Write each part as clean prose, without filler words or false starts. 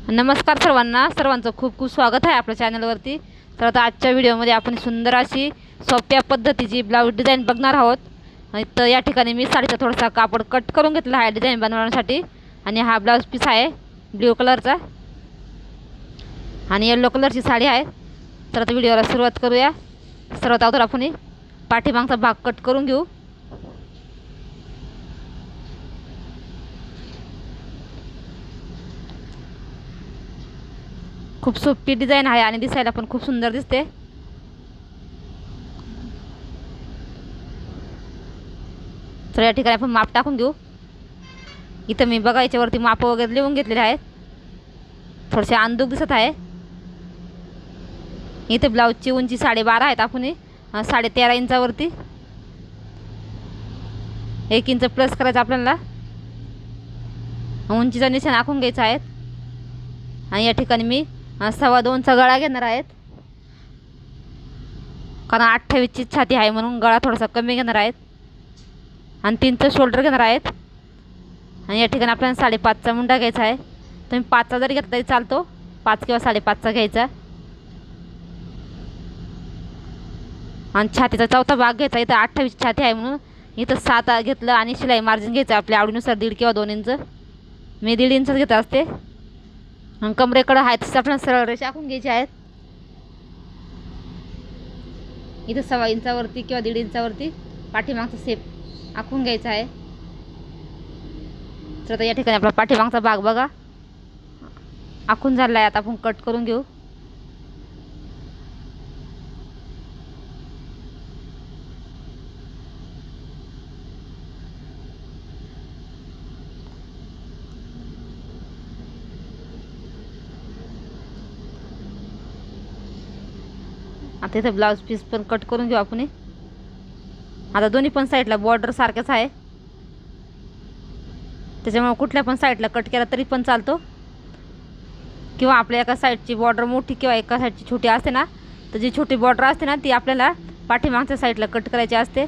नमस्कार सर्वांचं खूप खूप स्वागत आहे आपल्या चॅनलवरती। तर आता आजच्या व्हिडिओमध्ये आपण सुंदर अशी सोप्या पद्धतीची ब्लाऊज डिझाईन बघणार आहोत। तर या ठिकाणी मी साडीचा थोडासा कापड कट करून घेतला आहे डिझाईन बनवण्यासाठी। आणि हा ब्लाऊज पीस आहे ब्ल्यू कलरचा आणि येलो कलरची साडी आहे। तर आता व्हिडिओला सुरुवात करूया। सर्वात अगोदर आपण पाठीमागचा भाग कट करून घेऊ। खूप सोपी डिझाइन आहे आणि दिसायला पण खूप सुंदर दिसते। तर या ठिकाणी आपण माप टाकून घेऊ। इथं मी बघा याच्यावरती माप वगैरे लिहून घेतलेले आहेत। थोडेसे अंदूक दिसत आहे। इथे ब्लाऊजची उंची 12.5 आहेत। आपण 13.5 इंचावरती 1 इंच प्लस करायचं आपल्याला। उंचीचा निशाण आखून घ्यायचा आहे। आणि या ठिकाणी मी 2.25चा गळा घेणार आहेत, कारण 28ची छाती आहे म्हणून गळा थोडासा कमी घेणार आहेत। आणि 3चं शोल्डर घेणार आहेत। आणि या ठिकाणी आपल्याला 5.5चा मुंडा घ्यायचा आहे। तुम्ही 5चा जरी घेतला तरी चालतो, 5 किंवा 5.5चा घ्यायचा। आणि छातीचा चौथा भाग घ्यायचा। इथं 28 छाती आहे म्हणून इथं 7 घेतलं आणि शिलाई मार्जिन घ्यायचं आपल्या आवडीनुसार 1.5 किंवा 2 इंच। मी 1.5 इंच घेत असते। आणि कमरेकडं आहे तसं आपल्याला सरळ रेषा आखून घ्यायची आहेत। इथं 1.25 इंचावरती किंवा 1.5 इंचावरती पाठीमागचा शेप आखून घ्यायचा आहे। तर आता या ठिकाणी आपला पाठीमागचा भाग बघा आखून झाला आहे। आता आपण कट करून घेऊ। आता इथं ब्लाऊज पीस पण कट करून घेऊ आपण। आता दोन्ही पण साईडला बॉर्डर सारखेच आहे, त्याच्यामुळे कुठल्या पण साईडला कट केला तरी पण चालतो। किंवा आपल्या एका साईडची बॉर्डर मोठी किंवा एका साईडची छोटी असते ना, तर जी छोटी बॉर्डर असते ना ती आपल्याला पाठीमागच्या साईडला कट करायची असते।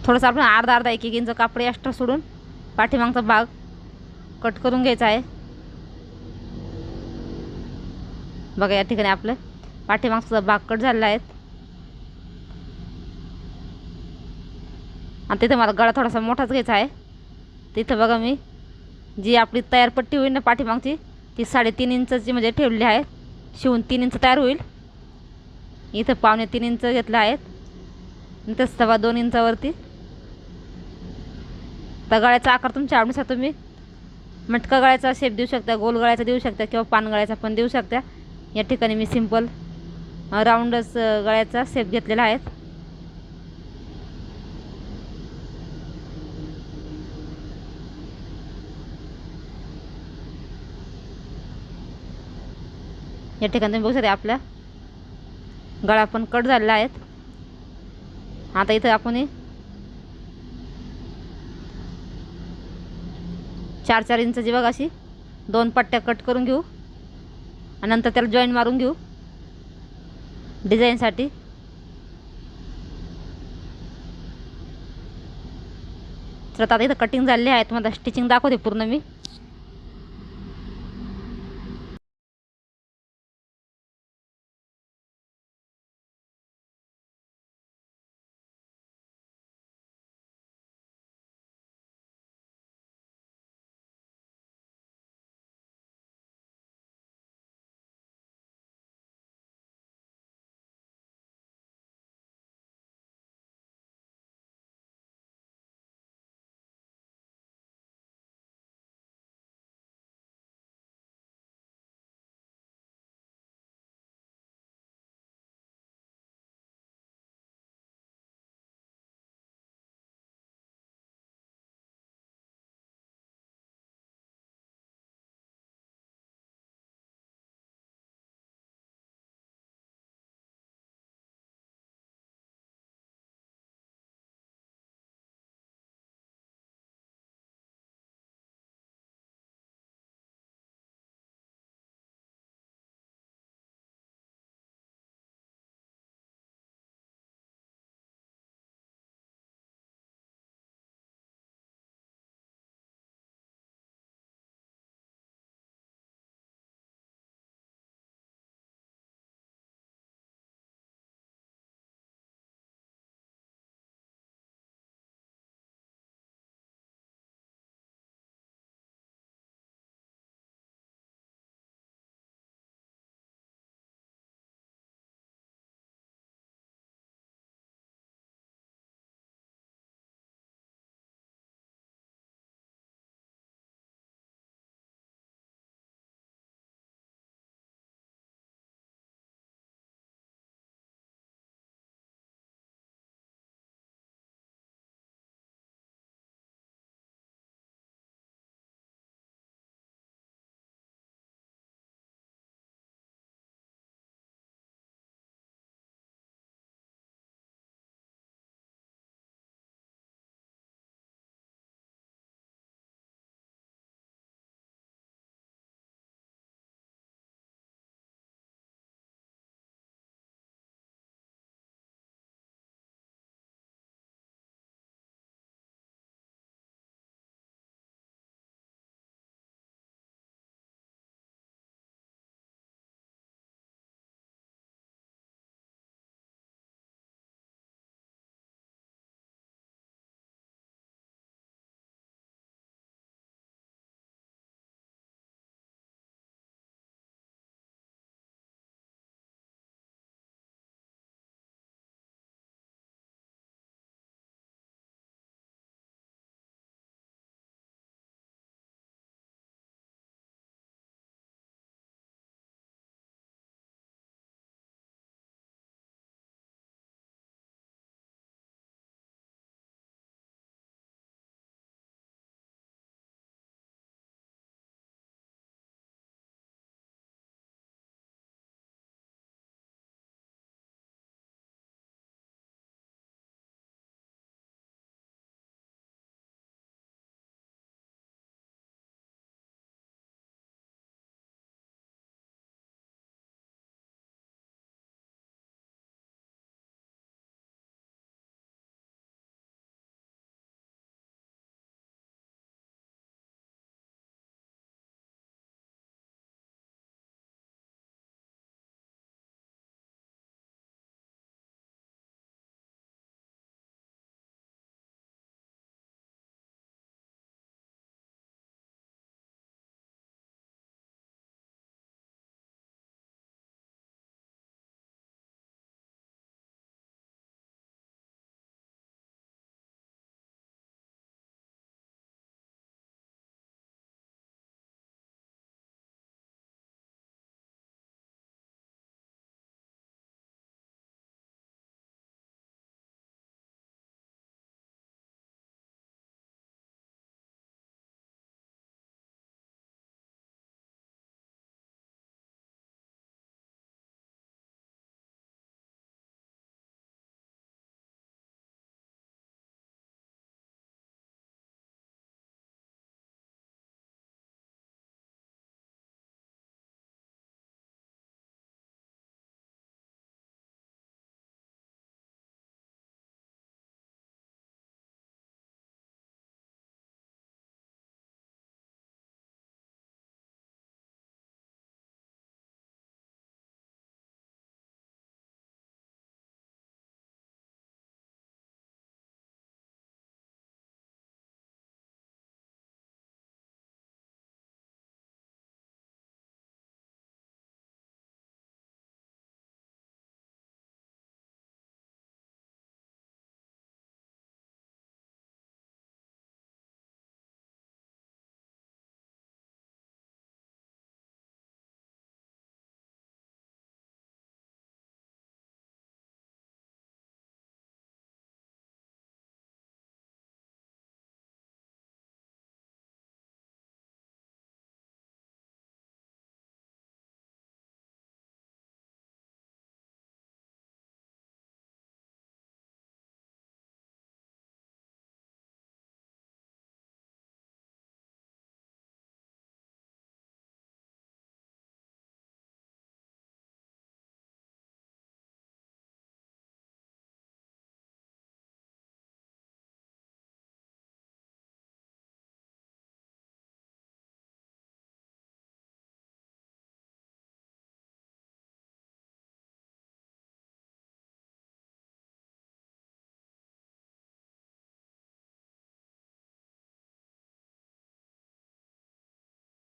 थोडंसं आपण अर्धा 1 इंच कापड एक्स्ट्रा सोडून पाठीमागचा भाग कट करून घ्यायचा आहे। बघा या ठिकाणी आपलं पाठीमागचा भाग कट झालेला आहे। आणि तिथं मला गळा थोडासा मोठाच घ्यायचा आहे। तिथं बघा मी जी आपली तयार पट्टी होईल ना पाठीमागची ती 3.5 इंचची म्हणजे ठेवलेली आहे। शिवून 3 इंच तयार होईल। इथं 2.25 इंच घेतलं आहे। इथं 2.25 इंचावरती तर गळ्याचा आकार तुमच्या आवडीनुसार तुम्ही मटका गळ्याचा शेप देऊ शकता, गोल गळ्याचा देऊ शकता किंवा पान गळ्याचा पण देऊ शकता। या ठिकाणी मी सिंपल राऊंडच गळ्याचा शेप घेतलेला आहे। या ठिकाणी तुम्ही बघू शकता आपला गळा पण कट झालेला आहे। आता इथं आपण 4 इंचची बघा अशी 2 पट्ट्या कट करून घेऊ आणि नंतर त्याला जॉईन मारून घेऊ डिझाईनसाठी। तर आता इथं कटिंग झालेली आहे, तुम्हाला स्टिचिंग दाखवते पूर्ण मी।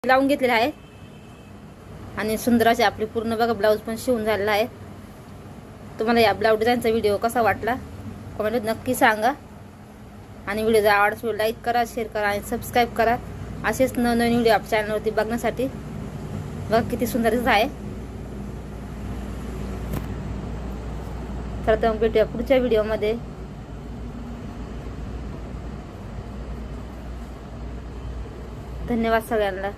लावून घेतलेले आहे आणि सुंदर असे आपली पूर्ण बघा ब्लाऊज पण शिवून झालेला आहे। तुम्हाला या ब्लाऊज डिझाईनचा व्हिडिओ कसा वाटला कमेंटमध्ये नक्की सांगा आणि व्हिडिओ जर आवडला असेल लाईक करा, शेअर करा आणि सबस्क्राईब करा। असेच नवनवीन व्हिडिओ आपल्या चॅनलवरती बघण्यासाठी। बघा किती सुंदर दिसत आहे। तर मग भेटूया पुढच्या व्हिडिओमध्ये। धन्यवाद सगळ्यांना।